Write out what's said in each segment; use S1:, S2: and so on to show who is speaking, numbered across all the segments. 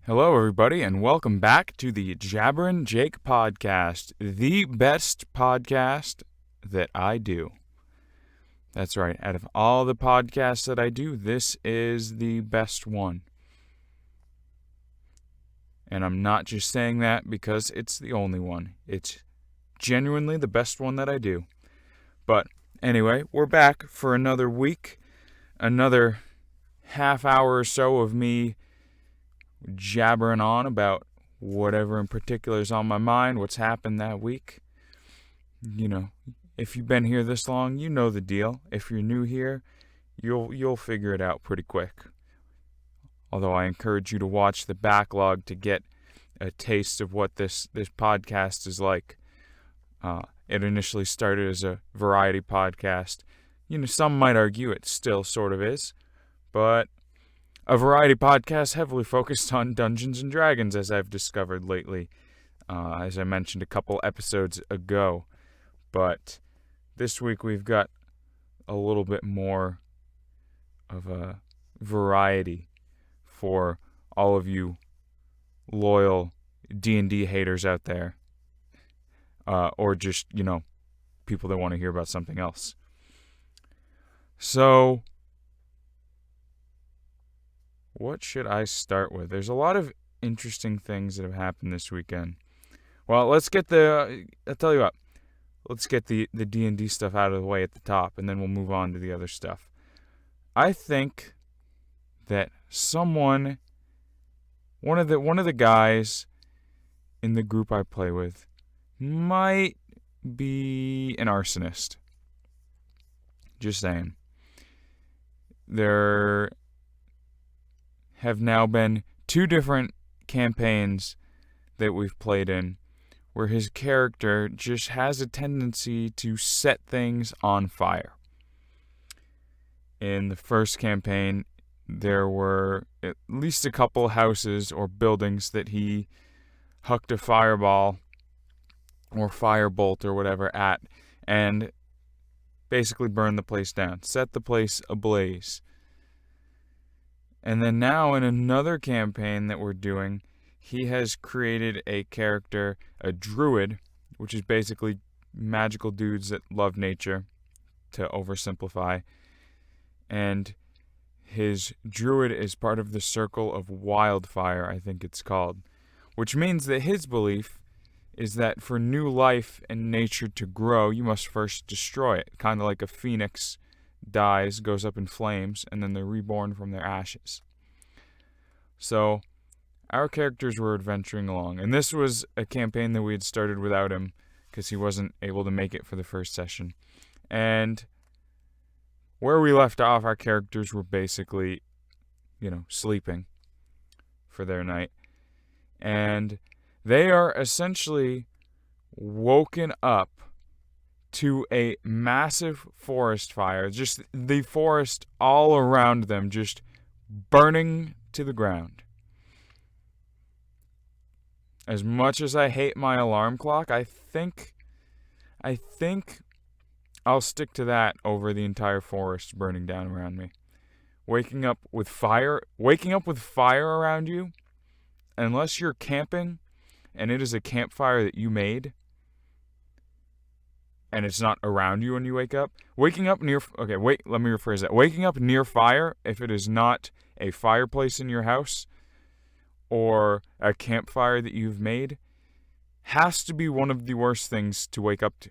S1: Hello, everybody, and welcome back to the Jabbering Jake Podcast, the best podcast that I do. That's right, out of all the podcasts that I do, this is the best one. And I'm not just saying that because it's the only one. It's genuinely the best one that I do. But anyway, we're back for another week, another half hour or so of me jabbering on about whatever in particular is on my mind, what's happened that week. You know, if you've been here this long, you know the deal. If you're new here, you'll figure it out pretty quick. Although I encourage you to watch the backlog to get a taste of what this podcast is like. It initially started as a variety podcast. Some might argue it still sort of is, but a variety podcast heavily focused on Dungeons & Dragons, as I've discovered lately, as I mentioned a couple episodes ago. But this week we've got a little bit more of a variety for all of you loyal D&D haters out there. Or just, people that want to hear about something else. So, what should I start with? There's a lot of interesting things that have happened this weekend. Well, let's get the D&D stuff out of the way at the top, and then we'll move on to the other stuff. I think that one of the guys in the group I play with might be an arsonist. Just saying. There have now been 2 different campaigns that we've played in where his character just has a tendency to set things on fire. In the first campaign, there were at least a couple houses or buildings that he hucked a fireball or firebolt or whatever at and basically burned the place down, set the place ablaze. And then now in another campaign that we're doing, he has created a character, a druid, which is basically magical dudes that love nature, to oversimplify. And his druid is part of the Circle of Wildfire, I think it's called, which means that his belief is that for new life and nature to grow, you must first destroy it, kind of like a phoenix dies, goes up in flames, and then they're reborn from their ashes. So, our characters were adventuring along, and this was a campaign that we had started without him, because he wasn't able to make it for the first session. And where we left off, our characters were basically, sleeping for their night. And they are essentially woken up to a massive forest fire, just the forest all around them, just burning to the ground. As much as I hate my alarm clock, I think I'll stick to that over the entire forest burning down around me. Waking up with fire around you, unless you're camping and it is a campfire that you made, and it's not around you when you wake up. Let me rephrase that. Waking up near fire, if it is not a fireplace in your house or a campfire that you've made, has to be one of the worst things to wake up to.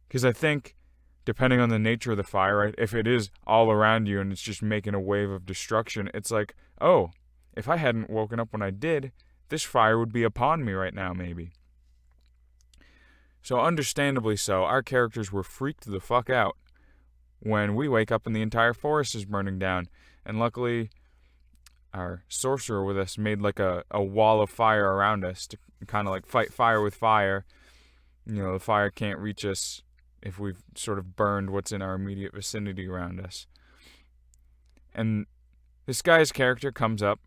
S1: Because I think, depending on the nature of the fire, right, if it is all around you and it's just making a wave of destruction, it's like, oh, if I hadn't woken up when I did, this fire would be upon me right now, maybe. So understandably so, our characters were freaked the fuck out when we wake up and the entire forest is burning down. And luckily, our sorcerer with us made like a wall of fire around us to kind of like fight fire with fire. The fire can't reach us if we've sort of burned what's in our immediate vicinity around us. And this guy's character comes up,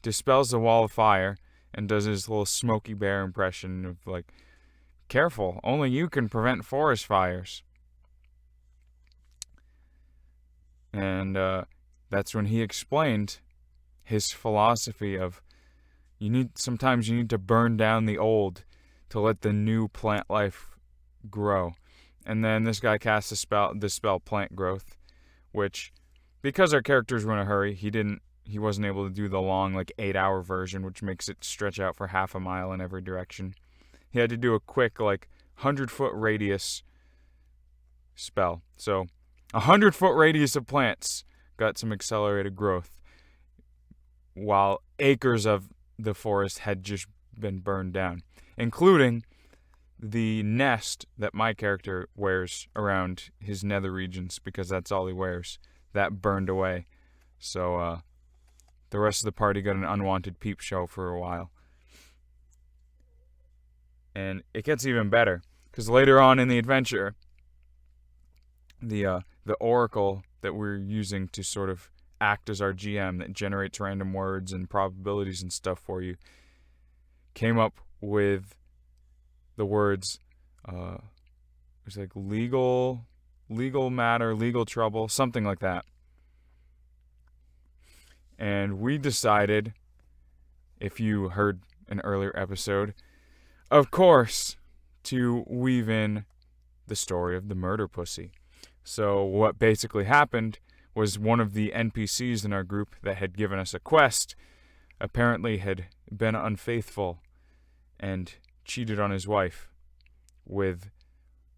S1: dispels the wall of fire, and does his little Smokey Bear impression of like, careful, only you can prevent forest fires. And that's when he explained his philosophy of sometimes you need to burn down the old to let the new plant life grow. And then this guy cast the spell plant growth, which, because our characters were in a hurry, he wasn't able to do the long 8-hour version, which makes it stretch out for half a mile in every direction. He had to do a quick 100-foot radius spell. So 100-foot radius of plants got some accelerated growth, while acres of the forest had just been burned down, including the nest that my character wears around his nether regions, because that's all he wears. That burned away. So the rest of the party got an unwanted peep show for a while. And it gets even better, because later on in the adventure, the oracle that we're using to sort of act as our GM, that generates random words and probabilities and stuff for you, came up with the words, it was legal matter, legal trouble, something like that. And we decided, if you heard an earlier episode, of course, to weave in the story of the murder pussy. So what basically happened was one of the NPCs in our group that had given us a quest apparently had been unfaithful and cheated on his wife with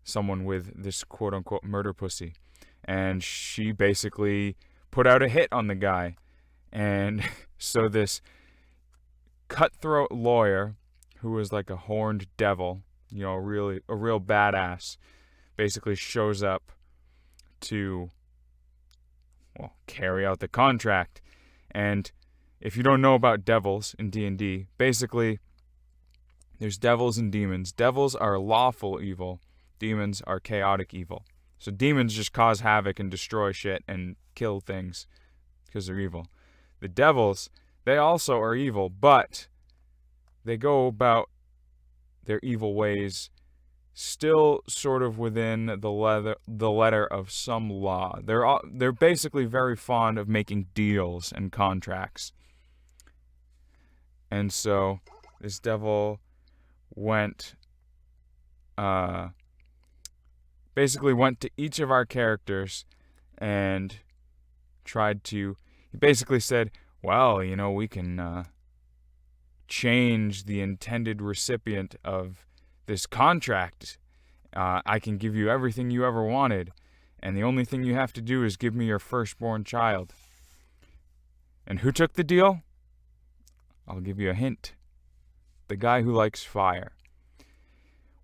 S1: someone with this quote-unquote murder pussy. And she basically put out a hit on the guy. And so this cutthroat lawyer, who was like a horned devil, a real badass, basically shows up to carry out the contract. And if you don't know about devils in D&D, basically there's devils and demons. Devils are lawful evil. Demons are chaotic evil. So demons just cause havoc and destroy shit and kill things because they're evil. The devils, they also are evil, but they go about their evil ways still sort of within the letter of some law. They're basically very fond of making deals and contracts. And so this devil basically went to each of our characters and he basically said, well, we can change the intended recipient of this contract. I can give you everything you ever wanted, and the only thing you have to do is give me your firstborn child. And who took the deal? I'll give you a hint. The guy who likes fire.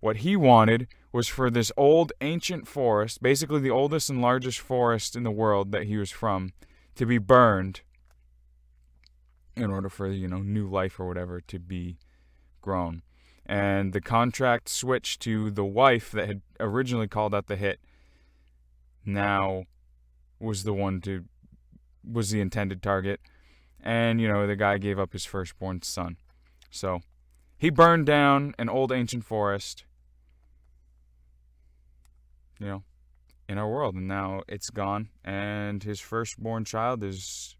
S1: What he wanted was for this old ancient forest, basically the oldest and largest forest in the world that he was from, to be burned in order for, new life or whatever to be grown. And the contract switched to the wife that had originally called out the hit, now was the intended target. And, the guy gave up his firstborn son. So he burned down an old ancient forest, in our world. And now it's gone. And his firstborn child is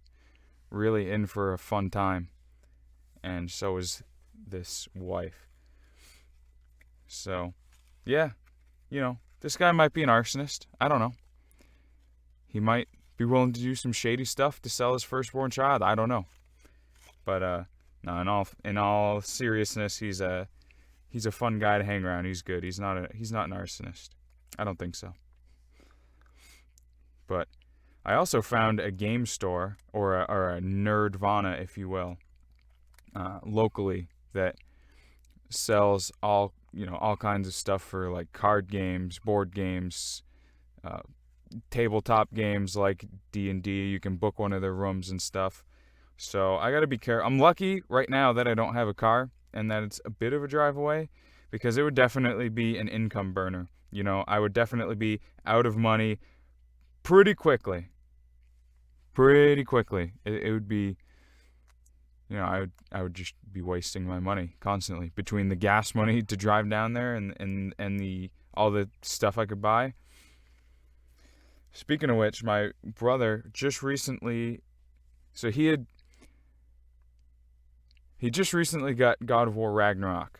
S1: really in for a fun time. And so is this wife. So, yeah, this guy might be an arsonist. I don't know. He might be willing to do some shady stuff to sell his firstborn child. I don't know. But no, in all seriousness, he's a fun guy to hang around. He's good. He's not an arsonist. I don't think so. But I also found a game store or a nerdvana, if you will, locally that sells all kinds of stuff for like card games, board games, tabletop games like D&D. You can book one of their rooms and stuff. So I got to be careful. I'm lucky right now that I don't have a car and that it's a bit of a drive away, because it would definitely be an income burner. I would definitely be out of money pretty quickly. It would be, I would just be wasting my money constantly between the gas money to drive down there and the all the stuff I could buy. Speaking of which, my brother just recently, so he just recently got God of War Ragnarok,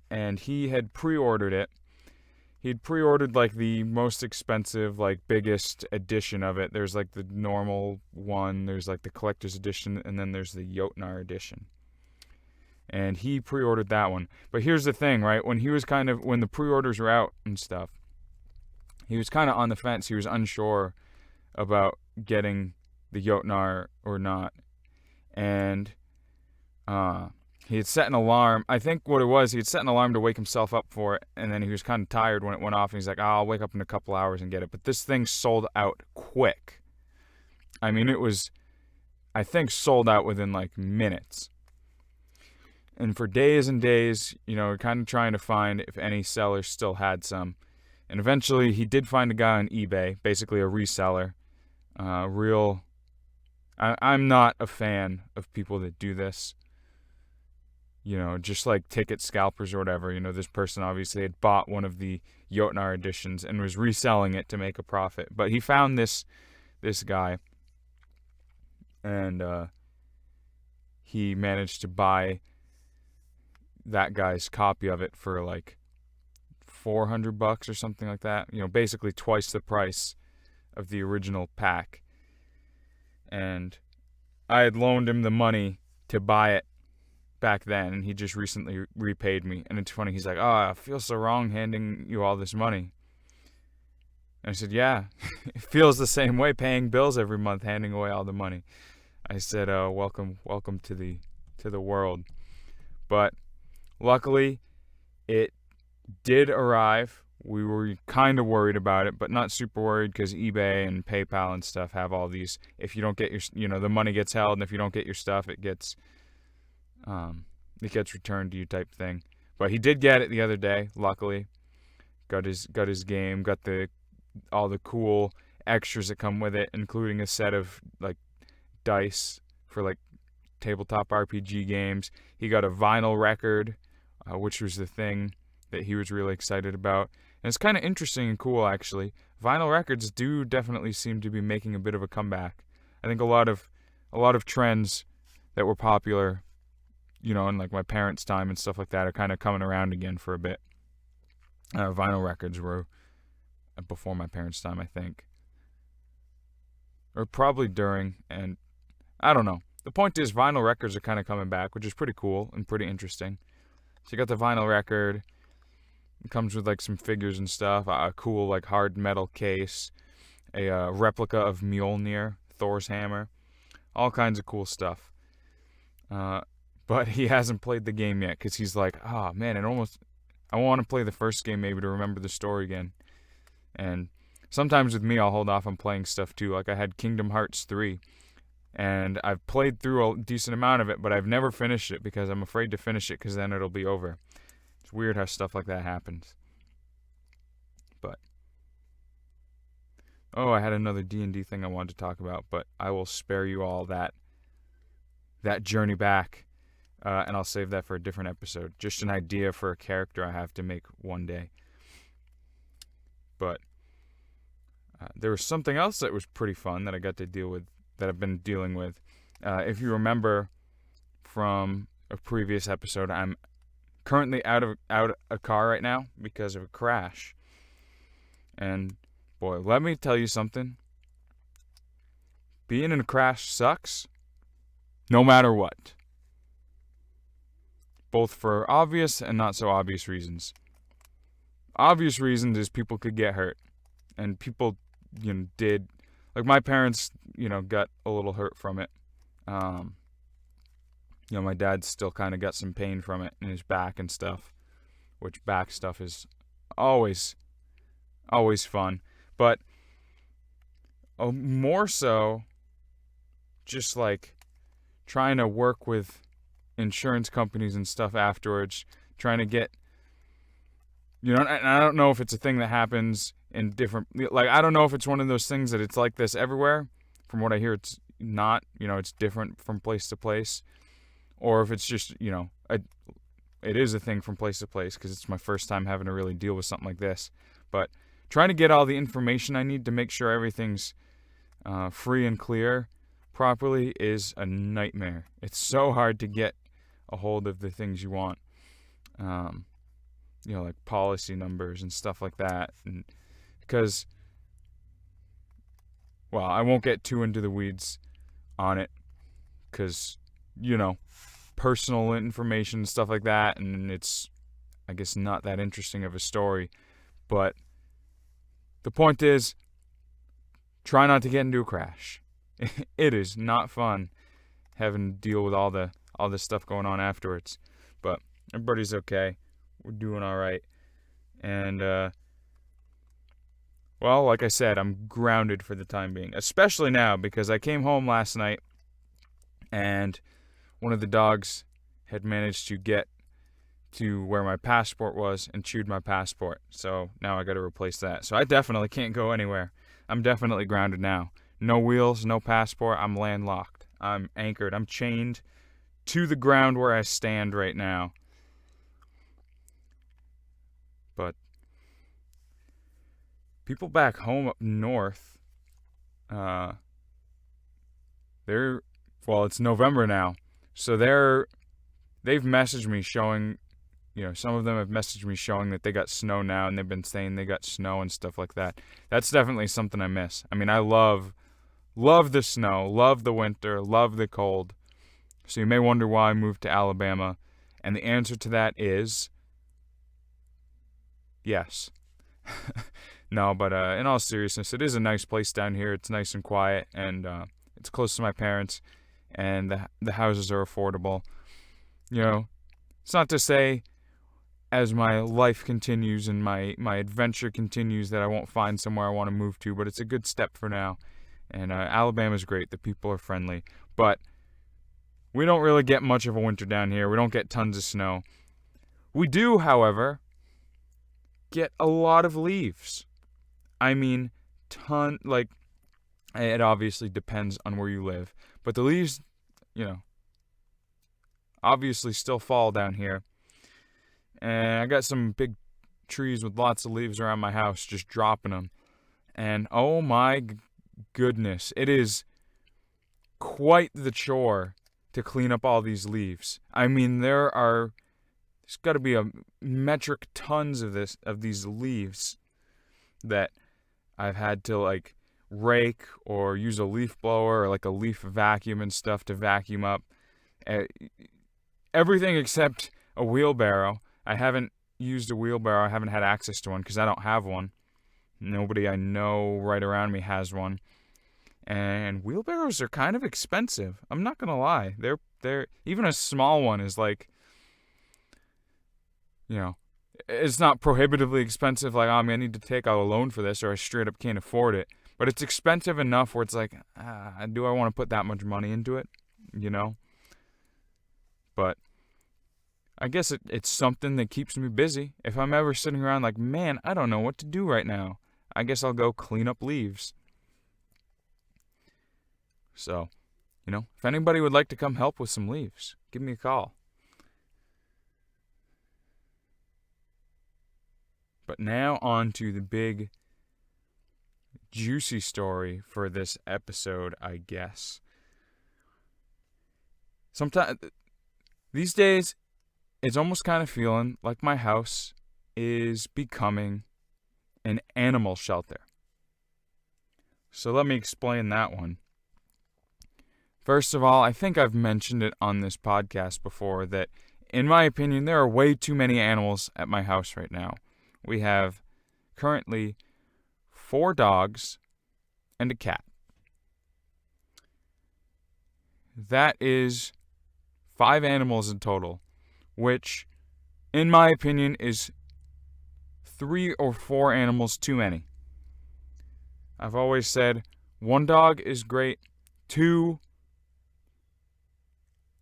S1: and he had pre-ordered it. He'd pre-ordered like the most expensive, like biggest edition of it. There's like the normal one, there's like the collector's edition, and then there's the Jotnar edition. And he pre-ordered that one. But here's the thing, right? When the pre-orders were out and stuff, he was kind of on the fence. He was unsure about getting the Jotnar or not. And he had set an alarm. I think what it was, he had set an alarm to wake himself up for it, and then he was kind of tired when it went off, and he's like, I'll wake up in a couple hours and get it. But this thing sold out quick. I mean, it was, I think, sold out within like minutes. And for days and days, kind of trying to find if any sellers still had some. And eventually he did find a guy on eBay, basically a reseller. I'm not a fan of people that do this. Just like ticket scalpers or whatever. This person obviously had bought one of the Jotnar editions and was reselling it to make a profit. But he found this guy, and he managed to buy that guy's copy of it for like $400 or something like that. Basically twice the price of the original pack. And I had loaned him the money to buy it back then, and he just recently repaid me. And it's funny, he's like, I feel so wrong handing you all this money. And I said, yeah, it feels the same way paying bills every month, handing away all the money. I said, welcome to the world. But luckily, it did arrive. We were kind of worried about it, but not super worried because eBay and PayPal and stuff have all these. If you don't get your, the money gets held, and if you don't get your stuff, it gets returned to you type thing. But he did get it the other day. Luckily, got his game, got all the cool extras that come with it, including a set of like dice for like tabletop RPG games. He got a vinyl record, which was the thing that he was really excited about. And it's kind of interesting and cool, actually. Vinyl records do definitely seem to be making a bit of a comeback. I think a lot of trends that were popular, in like my parents' time and stuff like that, are kind of coming around again for a bit. Vinyl records were before my parents' time, I think. Or probably during, and I don't know. The point is, vinyl records are kind of coming back, which is pretty cool and pretty interesting. So you got the vinyl record. It comes with like some figures and stuff, a cool like hard metal case, a replica of Mjolnir, Thor's hammer, all kinds of cool stuff. But he hasn't played the game yet because he's like, man, I want to play the first game maybe to remember the story again. And sometimes with me, I'll hold off on playing stuff too. Like I had Kingdom Hearts 3, and I've played through a decent amount of it, but I've never finished it because I'm afraid to finish it because then it'll be over. It's weird how stuff like that happens. But I had another D&D thing I wanted to talk about, but I will spare you all that journey back, and I'll save that for a different episode. Just an idea for a character I have to make one day. But there was something else that was pretty fun that I got to deal with, that I've been dealing with. If you remember from a previous episode, I'm currently out of a car right now because of a crash. And boy, let me tell you something. Being in a crash sucks, no matter what. Both for obvious and not so obvious reasons. Obvious reasons is people could get hurt. And people, did. Like my parents, got a little hurt from it. My dad still kind of got some pain from it in his back and stuff. Which back stuff is always fun. But more so, just like trying to work with insurance companies and stuff afterwards, trying to get, and I don't know if it's a thing that happens in different, like, I don't know if it's one of those things that it's like this everywhere. From what I hear, it's not, it's different from place to place, or if it's just, it is a thing from place to place, because it's my first time having to really deal with something like this. But trying to get all the information I need to make sure everything's free and clear properly is a nightmare. It's so hard to get a hold of the things you want. Like policy numbers and stuff like that. And because, well, I won't get too into the weeds on it because, personal information and stuff like that, and it's, I guess, not that interesting of a story. But the point is, try not to get into a crash. It is not fun having to deal with all this stuff going on afterwards. But everybody's okay. We're doing all right. And, well, like I said, I'm grounded for the time being. Especially now, because I came home last night, and one of the dogs had managed to get to where my passport was and chewed my passport. So now I got to replace that. So I definitely can't go anywhere. I'm definitely grounded now. No wheels, no passport. I'm landlocked. I'm anchored. I'm chained to the ground where I stand right now. But people back home up north, it's November now, so they've messaged me showing, some of them have messaged me showing that they got snow now, and they've been saying they got snow and stuff like that. That's definitely something I miss. I mean, I love the snow, love the winter, love the cold. So you may wonder why I moved to Alabama, and the answer to that is yes. No, but in all seriousness, it is a nice place down here. It's nice and quiet, and it's close to my parents, and the houses are affordable. It's not to say as my life continues and my adventure continues that I won't find somewhere I want to move to, but it's a good step for now. And Alabama's great. The people are friendly. But we don't really get much of a winter down here. We don't get tons of snow. We do, however, get a lot of leaves. I mean, it obviously depends on where you live. But the leaves, obviously still fall down here. And I got some big trees with lots of leaves around my house, just dropping them. And oh my goodness, it is quite the chore to clean up all these leaves. I mean, there's got to be a metric tons of these leaves that I've had to rake or use a leaf blower or a leaf vacuum and stuff to vacuum up. Everything except a wheelbarrow. I haven't used a wheelbarrow. I haven't had access to one because I don't have one. Nobody I know right around me has one. And wheelbarrows are kind of expensive. I'm not gonna lie. They're even a small one is it's not prohibitively expensive. I need to take out a loan for this, or I straight up can't afford it. But it's expensive enough where it's do I want to put that much money into it? But I guess it's something that keeps me busy. If I'm ever sitting around man, I don't know what to do right now, I guess I'll go clean up leaves. So, if anybody would like to come help with some leaves, give me a call. But now on to the big, juicy story for this episode, I guess. Sometimes, these days, it's almost kind of feeling like my house is becoming an animal shelter. So let me explain that one. First of all, I think I've mentioned it on this podcast before that, in my opinion, there are way too many animals at my house right now. We have currently 4 dogs and a cat. That is 5 animals in total, which, in my opinion, is 3 or 4 animals too many. I've always said 1 dog is great, 2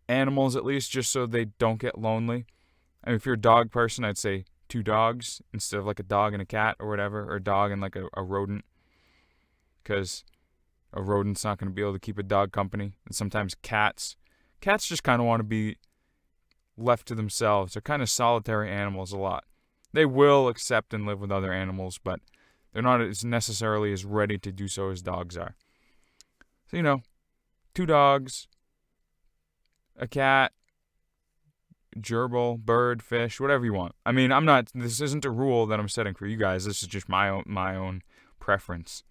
S1: animals at least, just so they don't get lonely. I mean, if you're a dog person, I'd say 2 dogs instead of a dog and a cat or whatever, or a dog and a rodent, because a rodent's not going to be able to keep a dog company. And sometimes cats just kind of want to be left to themselves. They're kind of solitary animals a lot. They will accept and live with other animals, but They're not as necessarily as ready to do so as dogs are. So, 2 dogs, a cat, gerbil, bird, fish, whatever you want. I mean, this isn't a rule that I'm setting for you guys. This is just my own preference.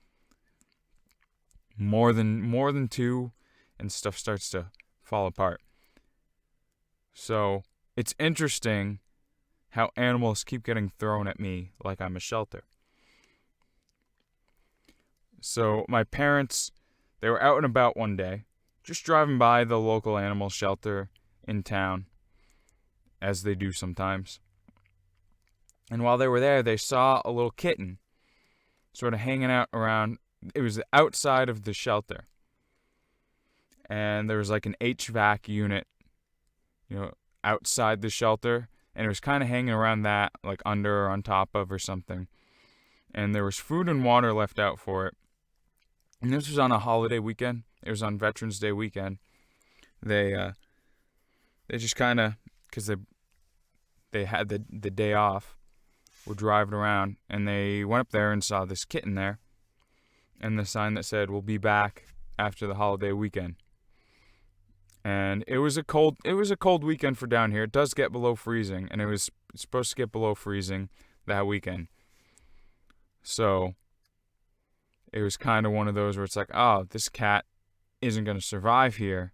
S1: More than 2 and stuff starts to fall apart. So, it's interesting how animals keep getting thrown at me like I'm a shelter. So, my parents, they were out and about one day, just driving by the local animal shelter in town, as they do sometimes. And while they were there, they saw a little kitten sort of hanging out around. It was outside of the shelter. And there was like an HVAC unit, outside the shelter. And it was kind of hanging around that, like under or on top of or something. And there was food and water left out for it. And this was on a holiday weekend. It was on Veterans Day weekend. They just kind of, because they had the day off, were driving around, and they went up there and saw this kitten there, and the sign that said, "We'll be back after the holiday weekend." And it was a cold weekend for down here. It does get below freezing, and it was supposed to get below freezing that weekend. So it was kind of one of those where it's like, oh, this cat isn't going to survive here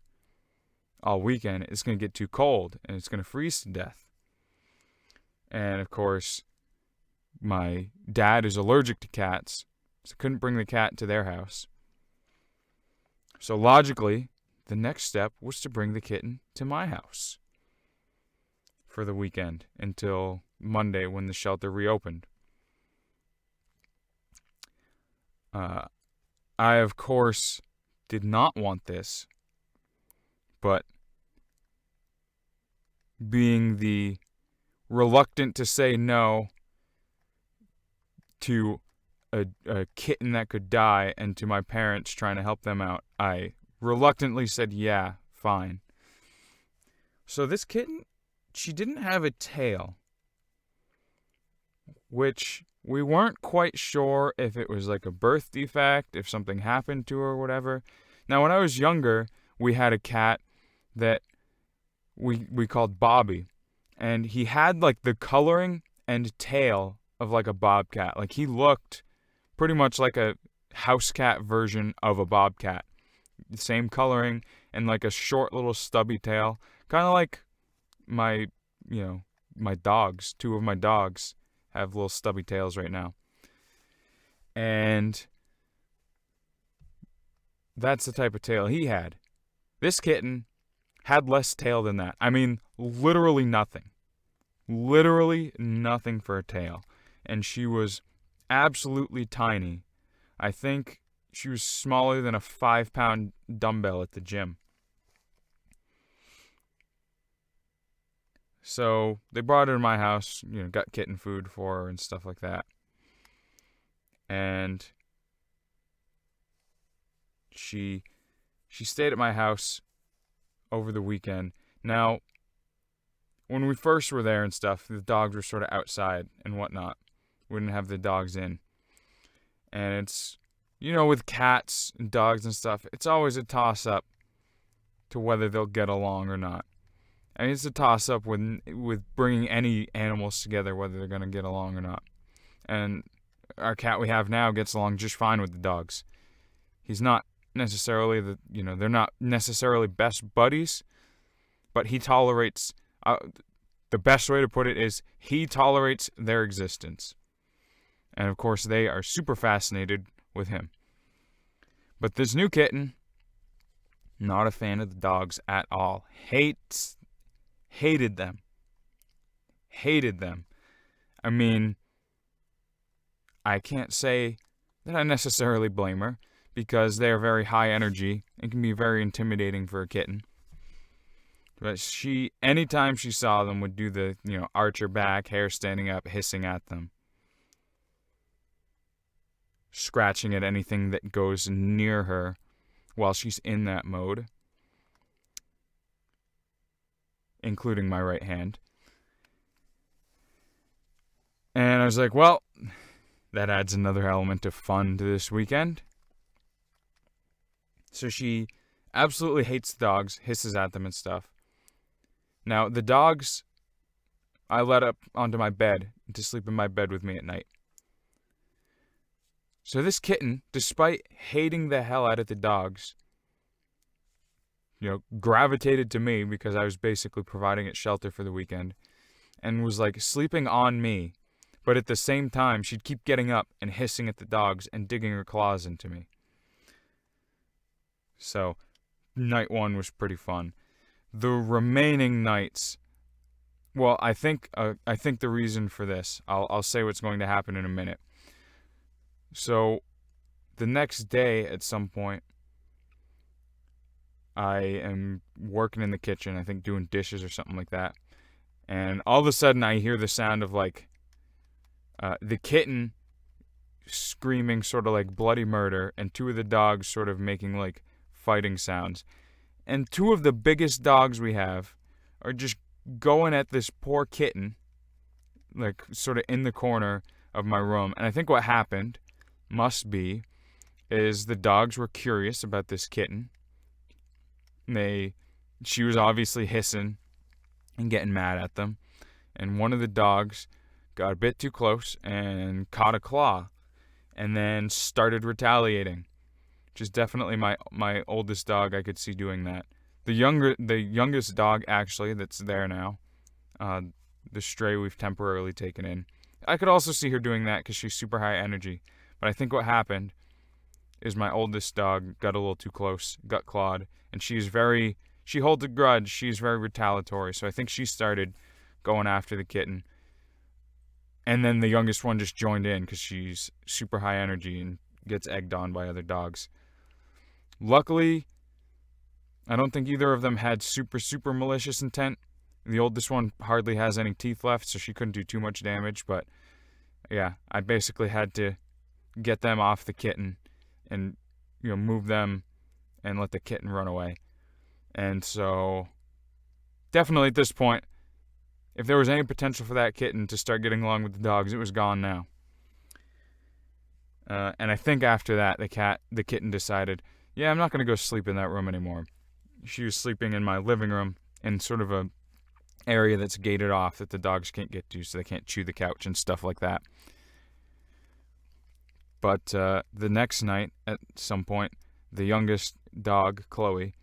S1: all weekend. It's going to get too cold, and it's going to freeze to death. And, of course, my dad is allergic to cats, so couldn't bring the cat to their house. So logically, the next step was to bring the kitten to my house for the weekend until Monday when the shelter reopened. I, of course, did not want this, but being the reluctant to say no to a kitten that could die and to my parents trying to help them out, I reluctantly said, yeah, fine. So this kitten, she didn't have a tail, which we weren't quite sure if it was like a birth defect, if something happened to her or whatever. Now, when I was younger, we had a cat that we called Bobby, and he had like the coloring and tail of like a bobcat. Like he looked pretty much like a house cat version of a bobcat. The same coloring and like a short little stubby tail, kind of like my dogs. 2 of my dogs have little stubby tails right now. And that's the type of tail he had. This kitten had less tail than that. I mean, literally nothing. Literally nothing for a tail. And she was absolutely tiny. I think she was smaller than a 5-pound dumbbell at the gym. So they brought her to my house, got kitten food for her and stuff like that. And she stayed at my house over the weekend. Now, when we first were there and stuff, the dogs were sort of outside and whatnot. We didn't have the dogs in. And it's, with cats and dogs and stuff, it's always a toss-up to whether they'll get along or not. I mean, it's a toss-up with bringing any animals together, whether they're going to get along or not. And our cat we have now gets along just fine with the dogs. He's not necessarily they're not necessarily best buddies, but he tolerates, the best way to put it is he tolerates their existence. And of course, they are super fascinated with him. But this new kitten, not a fan of the dogs at all. Hated them. I mean, I can't say that I necessarily blame her, because they are very high energy and can be very intimidating for a kitten. But anytime she saw them, would do the, arch her back, hair standing up, hissing at them. Scratching at anything that goes near her while she's in that mode, including my right hand. And I was like, well, that adds another element of fun to this weekend. So she absolutely hates the dogs, hisses at them and stuff. Now, the dogs I let up onto my bed to sleep in my bed with me at night. So this kitten, despite hating the hell out of the dogs, gravitated to me because I was basically providing it shelter for the weekend, and was like sleeping on me. But at the same time, she'd keep getting up and hissing at the dogs and digging her claws into me. So, night one was pretty fun. The remaining nights, well, I think the reason for this, I'll say what's going to happen in a minute. So, the next day at some point, I am working in the kitchen, I think doing dishes or something like that. And all of a sudden I hear the sound of like the kitten screaming sort of like bloody murder, and two of the dogs sort of making like fighting sounds. And two of the biggest dogs we have are just going at this poor kitten, like sort of in the corner of my room. And I think what happened is the dogs were curious about this kitten. She was obviously hissing and getting mad at them. And one of the dogs got a bit too close and caught a claw and then started retaliating, which is definitely my oldest dog. I could see doing that. The youngest dog, actually, that's there now, the stray we've temporarily taken in, I could also see her doing that because she's super high energy. But I think what happened is my oldest dog got a little too close, got clawed, and she holds a grudge. She's very retaliatory, so I think she started going after the kitten. And then the youngest one just joined in because she's super high energy and gets egged on by other dogs. Luckily, I don't think either of them had super, super malicious intent. The oldest one hardly has any teeth left, so she couldn't do too much damage. But yeah, I basically had to get them off the kitten and move them and let the kitten run away. And so definitely at this point, if there was any potential for that kitten to start getting along with the dogs, it was gone now. And I think after that, the kitten decided, yeah, I'm not going to go sleep in that room anymore. She was sleeping in my living room in sort of a area that's gated off that the dogs can't get to, so they can't chew the couch and stuff like that. But the next night, at some point, the youngest dog, Chloe,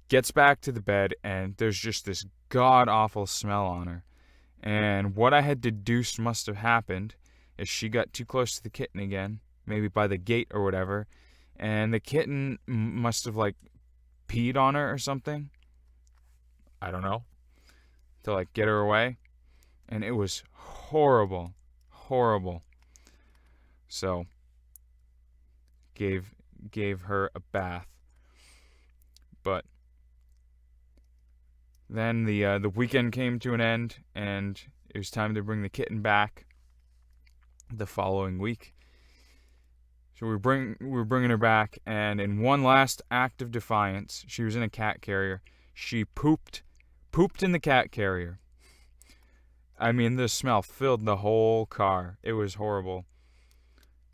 S1: gets back to the bed, and there's just this god-awful smell on her. And what I had deduced must have happened is she got too close to the kitten again, maybe by the gate or whatever, and the kitten must have, like, peed on her or something. I don't know. To, like, get her away. And it was horrible. Horrible. So, gave her a bath. But then the weekend came to an end, and it was time to bring the kitten back the following week. So we were bringing her back, and in one last act of defiance, she was in a cat carrier. She pooped in the cat carrier. I mean, the smell filled the whole car. It was horrible.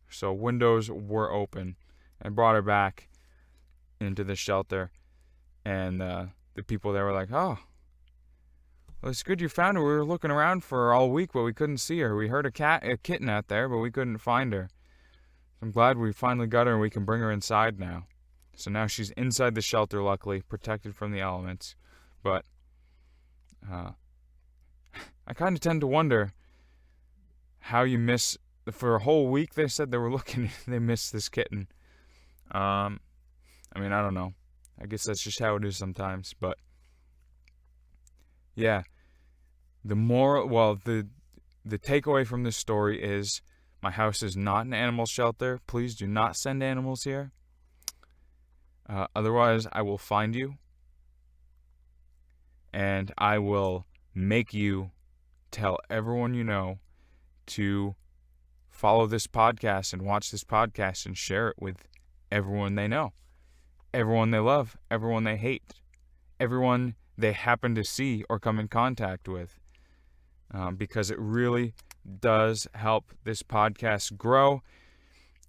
S1: So windows were open. I brought her back into the shelter, and the people there were like, "Oh, well, it's good you found her. We were looking around for her all week, but we couldn't see her. We heard a kitten out there, but we couldn't find her. I'm glad we finally got her and we can bring her inside now." So now she's inside the shelter, luckily, protected from the elements. But I kind of tend to wonder how you miss, for a whole week they said they were looking, they missed this kitten. I mean, I don't know. I guess that's just how it is sometimes, but yeah. The takeaway from this story is my house is not an animal shelter. Please do not send animals here. Otherwise, I will find you, and I will make you tell everyone you know to follow this podcast and watch this podcast and share it with everyone they know, everyone they love, everyone they hate, everyone they happen to see or come in contact with, because it really, does help this podcast grow.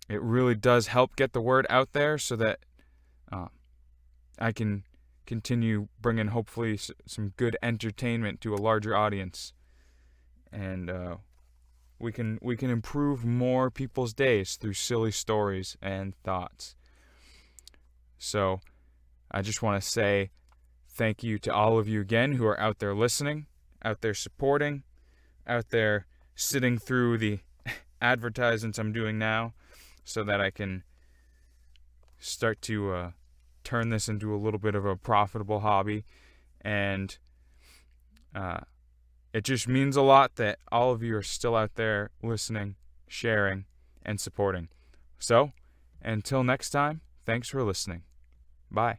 S1: It really does help get the word out there so that I can continue bringing hopefully some good entertainment to a larger audience, and we can improve more people's days through silly stories and thoughts. So I just want to say thank you to all of you again who are out there listening, out there supporting, out there sitting through the advertisements I'm doing now so that I can start to turn this into a little bit of a profitable hobby. And it just means a lot that all of you are still out there listening, sharing, and supporting. So, until next time, thanks for listening. Bye.